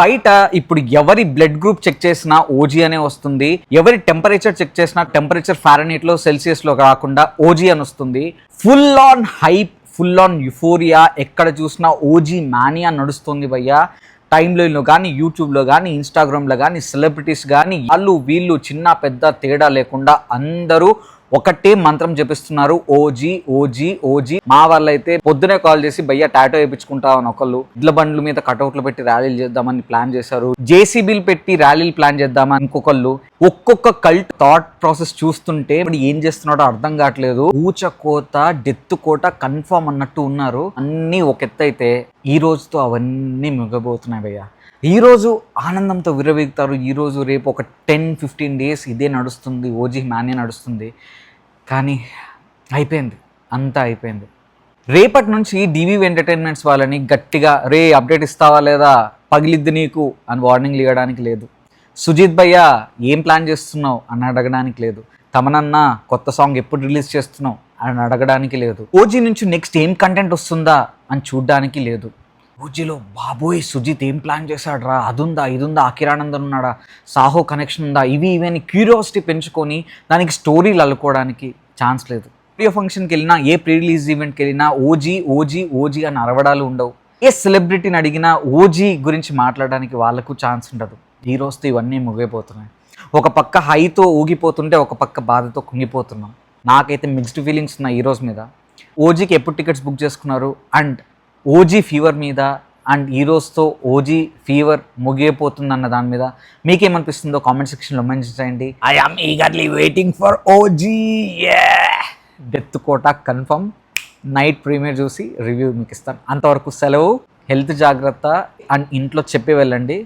బయట ఇప్పుడు ఎవరి బ్లడ్ గ్రూప్ చెక్ చేసినా ఓజీ అనే వస్తుంది, ఎవరి టెంపరేచర్ చెక్ చేసినా టెంపరేచర్ ఫారెన్హీట్ లో సెల్సియస్ లో కాకుండా ఓజీ అని వస్తుంది. Full on hype, full on euphoria, ఎక్కడ చూసినా ఓజీ మానియా నడుస్తుంది భయ్యా. టైమ్లైన్లో కానీ, యూట్యూబ్లో కానీ, ఇన్స్టాగ్రామ్లో కానీ, సెలబ్రిటీస్ కానీ వాళ్ళు వీళ్ళు చిన్న పెద్ద తేడా లేకుండా అందరూ ఒకటే మంత్రం జపిస్తున్నారు, ఓజీ ఓజీ ఓజీ. మా వాళ్ళైతే పొద్దునే కాల్ చేసి భయ్య టాటో వేయించుకుంటామని ఒకళ్ళు, ఇడ్ల బండ్ల మీద కటౌట్లు పెట్టి ర్యాలీలు చేద్దామని ప్లాన్ చేశారు, జేసీబీలు పెట్టి ర్యాలీలు ప్లాన్ చేద్దామని ఇంకొకళ్ళు. ఒక్కొక్క కల్ట్ థాట్ ప్రాసెస్ చూస్తుంటే ఇప్పుడు ఏం చేస్తున్నాడో అర్థం కావట్లేదు. ఊచకోత డెత్ కోట కన్ఫర్మ్ అన్నట్టు ఉన్నారు. అన్నీ ఒక ఎత్తు అయితే ఈ రోజుతో అవన్నీ మిగబోతున్నాయి భయ్య. ఈరోజు ఆనందంతో విరవీగుతారు, ఈరోజు రేపు ఒక 10-15 డేస్ ఇదే నడుస్తుంది, ఓజీ మానియా నడుస్తుంది. కానీ అయిపోయింది, అంతా అయిపోయింది. రేపటి నుంచి డివివి ఎంటర్టైన్మెంట్స్ వాళ్ళని గట్టిగా రే అప్డేట్ ఇస్తావా లేదా, పగిలిద్ది నీకు అని వార్నింగ్లు ఇవ్వడానికి లేదు. సుజిత్ భయ్య ఏం ప్లాన్ చేస్తున్నావు అని అడగడానికి లేదు. తమనన్న కొత్త సాంగ్ ఎప్పుడు రిలీజ్ చేస్తున్నావు అని అడగడానికి లేదు. ఓజీ నుంచి నెక్స్ట్ ఏం కంటెంట్ వస్తుందా అని చూడడానికి లేదు. ఓజీలో బాబోయ్ సుజిత్ ఏం ప్లాన్ చేశాడు రా, అదుందా ఇదుందా, అకిరానందన్ ఉన్నాడా, సాహో కనెక్షన్ ఉందా, ఇవి అని క్యూరియాసిటీ పెంచుకొని దానికి స్టోరీలు అల్లుకోవడానికి ఛాన్స్ లేదు. ప్రియో ఫంక్షన్కి వెళ్ళినా, ఏ ప్రీ రిలీజ్ ఈవెంట్కి వెళ్ళినా ఓజీ ఓజీ ఓజీ అని అరవడాలు ఉండవు. ఏ సెలబ్రిటీని అడిగినా ఓజీ గురించి మాట్లాడడానికి వాళ్ళకు ఛాన్స్ ఉండదు. ఈ రోజుతో ఇవన్నీ ముగిపోతున్నాయి. ఒక పక్క హైతో ఊగిపోతుంటే ఒక పక్క బాధతో కుంగిపోతున్నాం. నాకైతే మిక్స్డ్ ఫీలింగ్స్ ఉన్నాయి ఈ రోజు మీద. ఓజీకి ఎప్పుడు టికెట్స్ బుక్ చేసుకున్నారు అండ్ ఓజీ ఫీవర్ మీద అండ్ ఈ రోజుతో ఓజీ ఫీవర్ ముగిపోతుందన్న దాని మీద మీకేమనిపిస్తుందో కామెంట్ సెక్షన్లో మెన్షన్ చేయండి. I am eagerly waiting for OG. డెత్ కోట కన్ఫర్మ్. నైట్ ప్రీమియర్ చూసి రివ్యూ మీకు ఇస్తాను. అంతవరకు సెలవు. హెల్త్ జాగ్రత్త అండ్ ఇంట్లో చెప్పి వెళ్ళండి.